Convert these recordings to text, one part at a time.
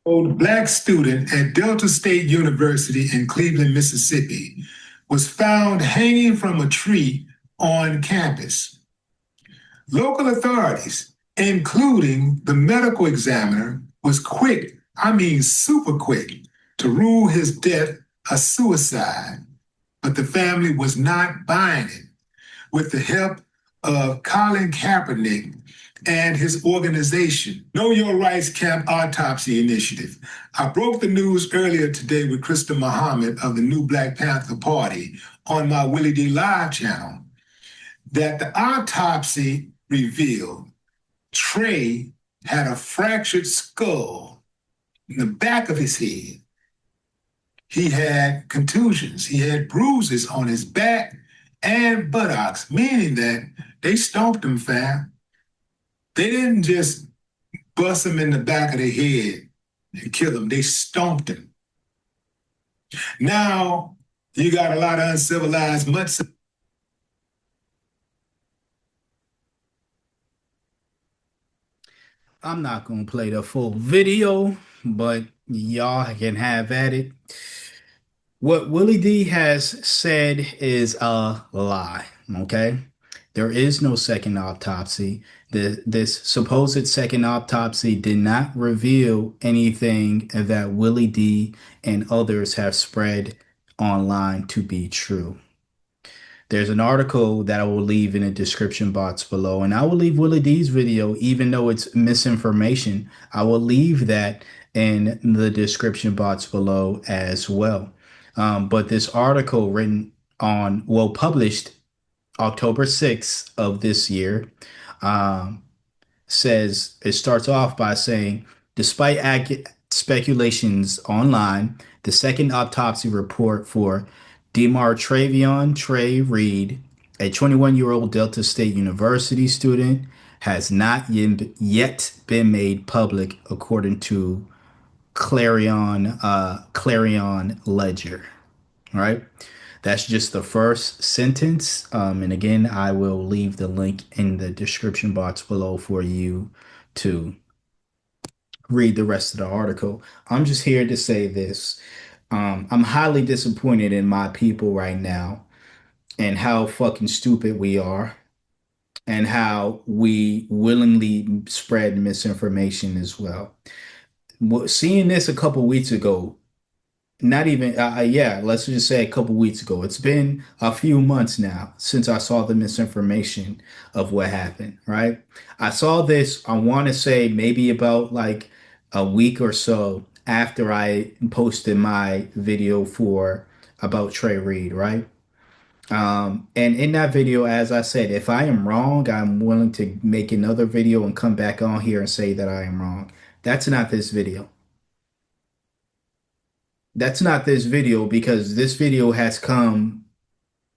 Old black student at Delta State University in Cleveland, Mississippi, was found hanging from a tree on campus. Local authorities, including the medical examiner, was quick, I mean super quick, to rule his death a suicide, but the family was not buying it. With the help of Colin Kaepernick and his organization, Know Your Rights Camp Autopsy Initiative. I broke the news earlier today with Krista Muhammad of the New Black Panther Party on my Willie D Live channel that the autopsy revealed Trey had a fractured skull in the back of his head. He had contusions. He had bruises on his back and buttocks, meaning that they stomped him, fam. They didn't just bust him in the back of the head and kill him. They stomped him. Now you got a lot of uncivilized mutts. I'm not gonna play the full video, but y'all can have at it. What Willie D has said is a lie. Okay. There is no second autopsy. This supposed second autopsy did not reveal anything that Willie D and others have spread online to be true. There's an article that I will leave in the description box below, and I will leave Willie D's video, even though it's misinformation. I will leave that in the description box below as well. But this article written on, well, published October 6th of this year, um, says it starts off by saying, despite speculations online, the second autopsy report for Demar Travion Trey Reed, a 21-year-old Delta State University student, has not yet been made public, according to Clarion Ledger. All right. That's just the first sentence. And again, I will leave the link in the description box below for you to read the rest of the article. I'm just here to say this. I'm highly disappointed in my people right now and how fucking stupid we are and how we willingly spread misinformation as well. Seeing this a couple weeks ago, not even yeah, let's just say a couple weeks ago. It's been a few months now since I saw the misinformation of what happened, right? I saw this, I want to say maybe about like a week or so after I posted my video for about Trey Reed, right? And in that video, as I said, if I am wrong, I'm willing to make another video and come back on here and say that I am wrong. That's not this video. That's not this video, because this video has come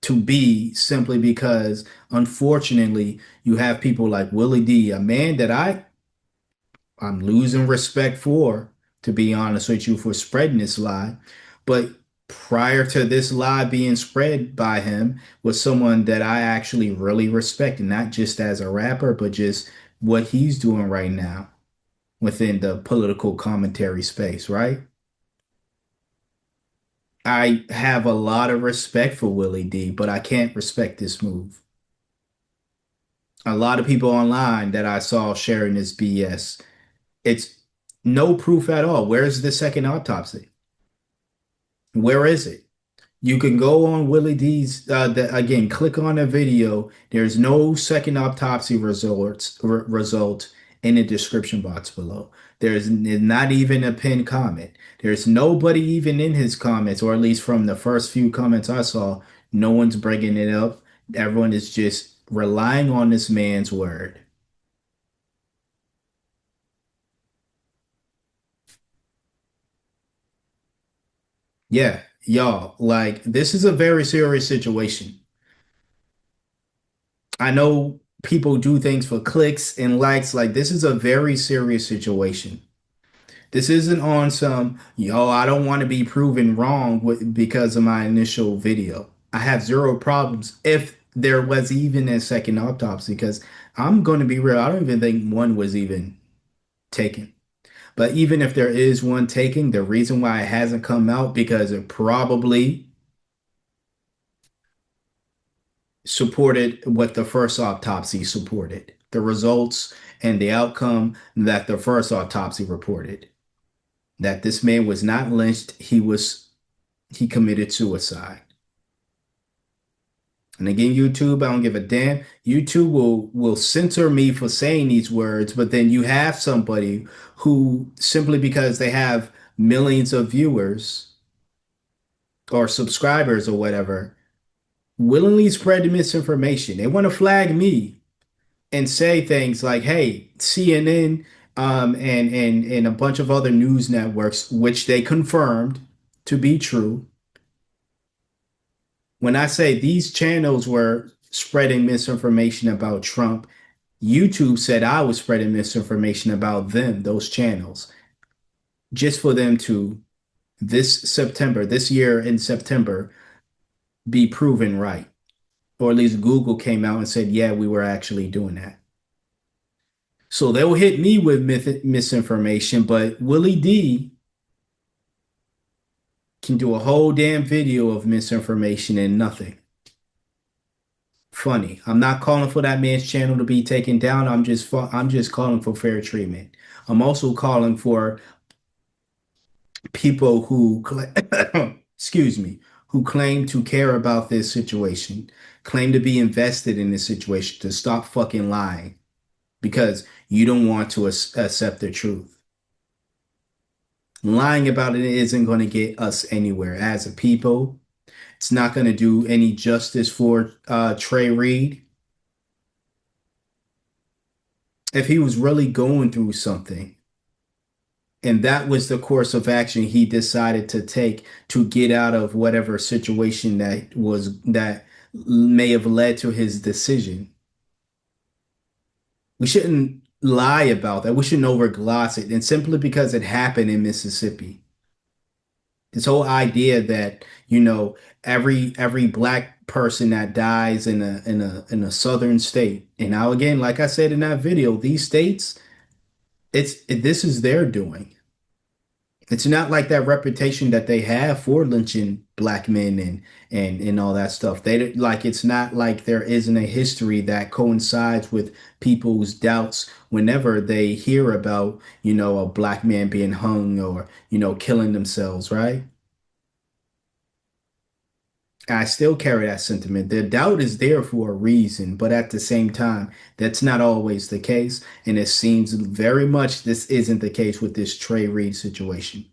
to be simply because, unfortunately, you have people like Willie D, a man that I'm losing respect for, to be honest with you, for spreading this lie. But prior to this lie being spread by him, was someone that I actually really respect, and not just as a rapper, but just what he's doing right now within the political commentary space, right? I have a lot of respect for Willie D, but I can't respect this move. A lot of people online that I saw sharing this BS, it's no proof at all. Where's the second autopsy? Where is it? You can go on Willie D's, again, click on the video. There's no second autopsy result in the description box below. There's not even a pinned comment. There's nobody even in his comments, or at least from the first few comments I saw, no one's bringing it up. Everyone is just relying on this man's word. Yeah, y'all, like this is a very serious situation. I know people do things for clicks and likes. Like, this is a very serious situation. This isn't on some, yo, I don't want to be proven wrong because of my initial video. I have zero problems if there was even a second autopsy, because I'm going to be real. I don't even think one was even taken. But even if there is one taking, the reason why it hasn't come out because it probably supported what the first autopsy supported, the results and the outcome that the first autopsy reported. That this man was not lynched, he committed suicide. And again, YouTube, I don't give a damn. YouTube will censor me for saying these words, but then you have somebody who simply because they have millions of viewers or subscribers or whatever, willingly spread the misinformation. They want to flag me and say things like, "Hey, CNN and a bunch of other news networks, which they confirmed to be true." When I say these channels were spreading misinformation about Trump, YouTube said I was spreading misinformation about them, those channels, just for them to this year in September, be proven right. Or at least Google came out and said, yeah, we were actually doing that. So they'll hit me with misinformation, but Willie D can do a whole damn video of misinformation and nothing. Funny. I'm not calling for that man's channel to be taken down. I'm just calling for fair treatment. I'm also calling for people who excuse me, who claim to care about this situation, claim to be invested in this situation to stop fucking lying because you don't want to accept the truth. Lying about it isn't going to get us anywhere as a people. It's not going to do any justice for Trey Reed. If he was really going through something, and that was the course of action he decided to take to get out of whatever situation that may have led to his decision. We shouldn't lie about that. We shouldn't overgloss it. And simply because it happened in Mississippi, this whole idea that, every black person that dies in a southern state, and now again, like I said in that video, these states, this is their doing. It's not like that reputation that they have for lynching black men and all that stuff. It's not like there isn't a history that coincides with people's doubts whenever they hear about, a black man being hung or, killing themselves, right? I still carry that sentiment. The doubt is there for a reason, but at the same time, that's not always the case. And it seems very much this isn't the case with this Trey Reed situation.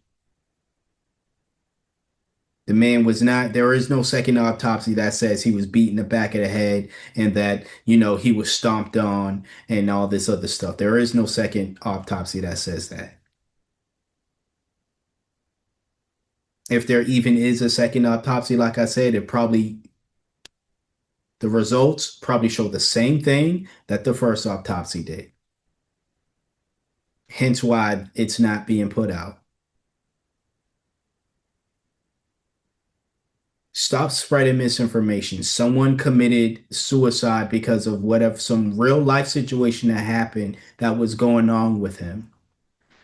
The man was not, there is no second autopsy that says he was beat in the back of the head and that, he was stomped on and all this other stuff. There is no second autopsy that says that. If there even is a second autopsy, like I said, the results probably show the same thing that the first autopsy did. Hence why it's not being put out. Stop spreading misinformation. Someone committed suicide because of whatever, some real life situation that happened that was going on with him.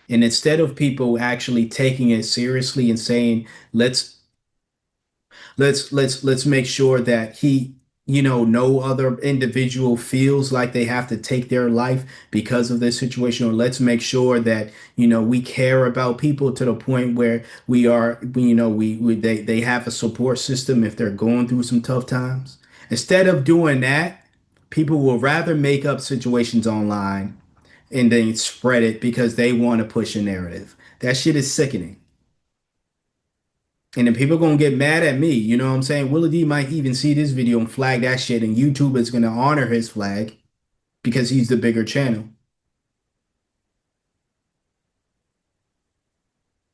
And instead of people actually taking it seriously and saying, let's make sure that no other individual feels like they have to take their life because of this situation, or let's make sure that we care about people to the point where they have a support system if they're going through some tough times. Instead of doing that, people will rather make up situations online and then spread it because they want to push a narrative. That shit is sickening. And then people gonna get mad at me. You know what I'm saying? Willie D might even see this video and flag that shit, and YouTube is gonna honor his flag because he's the bigger channel.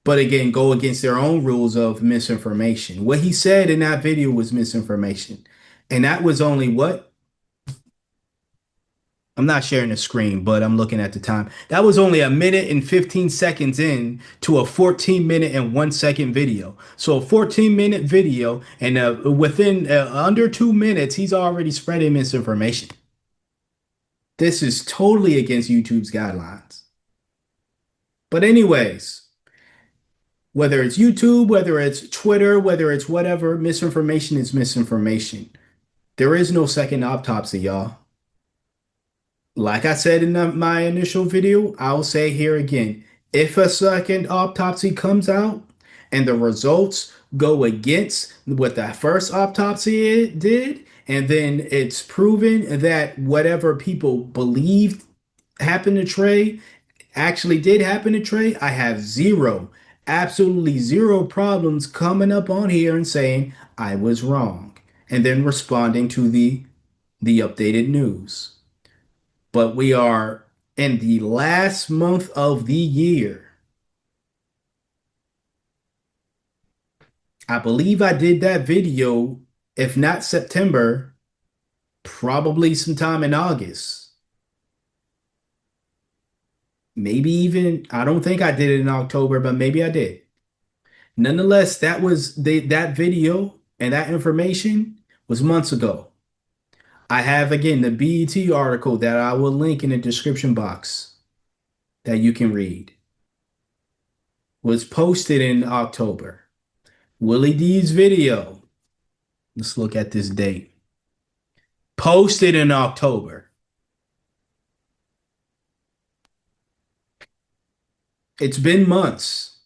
But again, go against their own rules of misinformation. What he said in that video was misinformation. And that was only what? I'm not sharing the screen, but I'm looking at the time. That was only a minute and 15 seconds in to a 14-minute and 1 second video. So a 14-minute video, and within under 2 minutes, he's already spreading misinformation. This is totally against YouTube's guidelines. But anyways, whether it's YouTube, whether it's Twitter, whether it's whatever, misinformation is misinformation. There is no second autopsy, y'all. Like I said in my initial video, I'll say here again, if a second autopsy comes out and the results go against what the first autopsy did, and then it's proven that whatever people believed happened to Trey actually did happen to Trey, I have zero, absolutely zero problems coming up on here and saying I was wrong, and then responding to the updated news. But we are in the last month of the year. I believe I did that video, if not September, probably sometime in August. Maybe even, I don't think I did it in October, but maybe I did. Nonetheless, that video and that information was months ago. I have again the BET article that I will link in the description box that you can read. Was posted in October. Willie D's video. Let's look at this date. Posted in October. It's been months,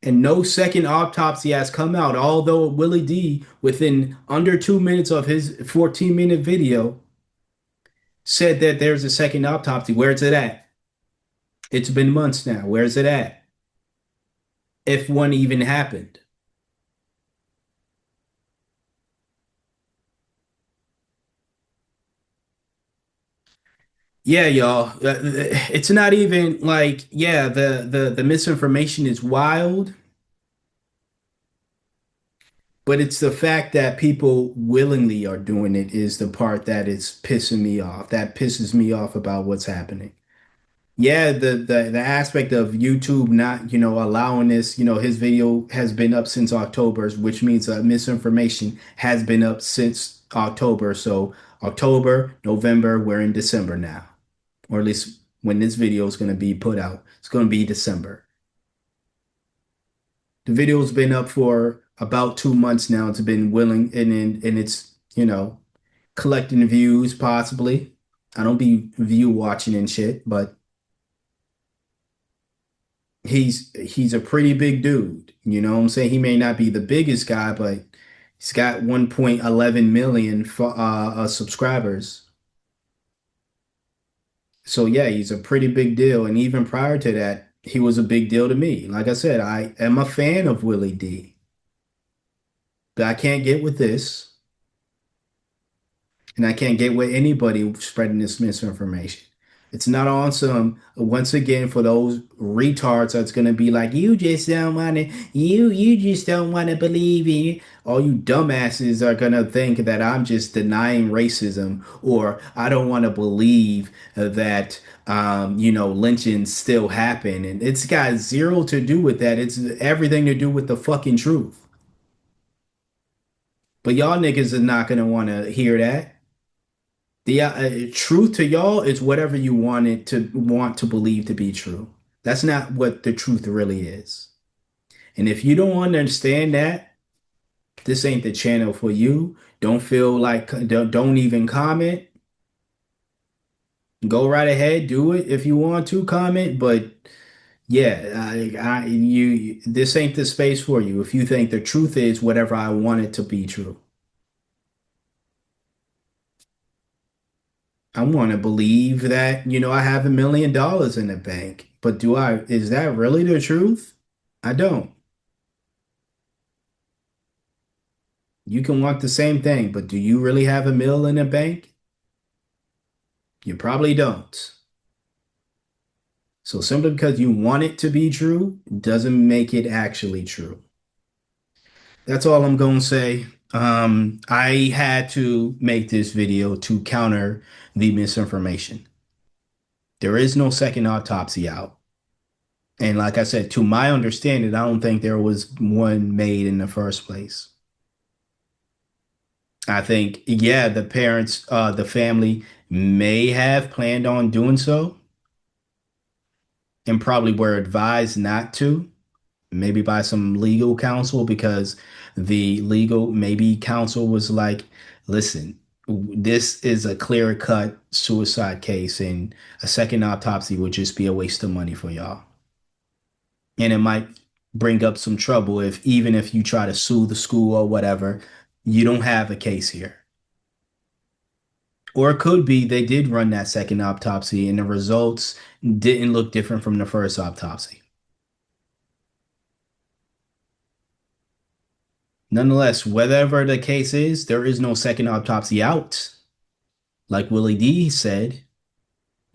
and no second autopsy has come out. Although Willie D, within under 2 minutes of his 14-minute video, said that there's a second autopsy. Where's it at? It's been months now. Where's it at? If one even happened. Yeah, y'all. It's not even like, yeah, the misinformation is wild, but it's the fact that people willingly are doing it is the part that is pissing me off. That pisses me off about what's happening. Yeah, the aspect of YouTube not, allowing this, his video has been up since October, which means misinformation has been up since October. So October, November, we're in December now. Or at least when this video is going to be put out, it's going to be December. The video's been up for about 2 months now. It's been willing and it's, collecting views possibly. I don't be view watching and shit, but he's a pretty big dude. You know what I'm saying? He may not be the biggest guy, but he's got 1.11 million subscribers. So yeah, he's a pretty big deal. And even prior to that, he was a big deal to me. Like I said, I am a fan of Willie D, but I can't get with this. And I can't get with anybody spreading this misinformation. It's not awesome. Once again, for those retards that's gonna be like, you just don't wanna believe it. All you dumbasses are gonna think that I'm just denying racism, or I don't want to believe that lynchings still happen. And it's got zero to do with that. It's everything to do with the fucking truth. But y'all niggas are not gonna want to hear that. The truth to y'all is whatever you want to believe to be true. That's not what the truth really is. And if you don't understand that, this ain't the channel for you. Don't feel like don't even comment. Go right ahead, do it if you want to comment, but yeah, this ain't the space for you. If you think the truth is whatever I want it to be true. I want to believe that, I have $1 million in the bank. But is that really the truth? I don't. You can want the same thing, but do you really have $1 million in the bank? You probably don't. So simply because you want it to be true doesn't make it actually true. That's all I'm going to say. I had to make this video to counter the misinformation. There is no second autopsy out. And like I said, to my understanding, I don't think there was one made in the first place. I think, yeah, the parents, the family may have planned on doing so. and probably were advised not to, maybe by some legal counsel, because the legal maybe counsel was like, listen, this is a clear cut suicide case, and a second autopsy would just be a waste of money for y'all. And it might bring up some trouble if even if you try to sue the school or whatever, you don't have a case here. Or it could be they did run that second autopsy and the results didn't look different from the first autopsy. Nonetheless, whatever the case is, there is no second autopsy out. Like Willie D said,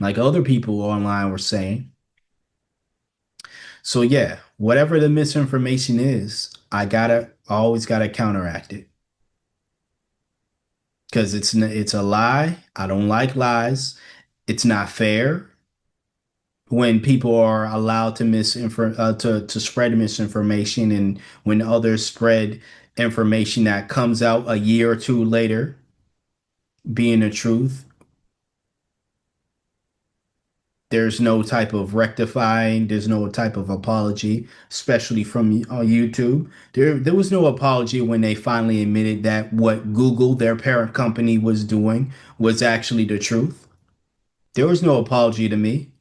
like other people online were saying. So yeah, whatever the misinformation is, I always gotta counteract it. Because it's a lie. I don't like lies. It's not fair when people are allowed to to spread misinformation, and when others spread information that comes out a year or two later being the truth, there's no type of rectifying, there's no type of apology, especially from YouTube. There was no apology when they finally admitted that what Google, their parent company, was doing was actually the truth. There was no apology to me.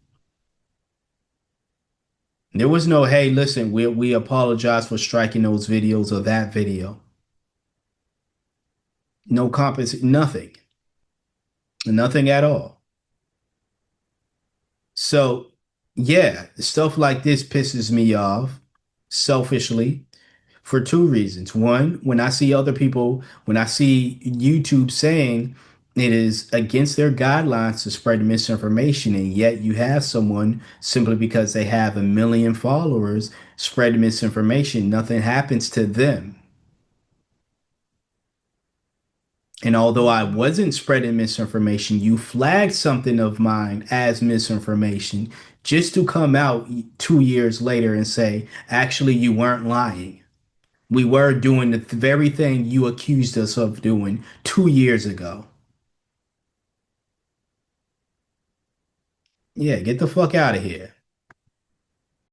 There was no, hey, listen, we apologize for striking those videos or that video. No nothing. Nothing at all. So, yeah, stuff like this pisses me off selfishly for two reasons. One, when I see YouTube saying it is against their guidelines to spread misinformation, and yet you have someone simply because they have a million followers spread misinformation, nothing happens to them. And although I wasn't spreading misinformation, you flagged something of mine as misinformation just to come out 2 years later and say, actually, you weren't lying. We were doing the very thing you accused us of doing 2 years ago. Yeah, get the fuck out of here.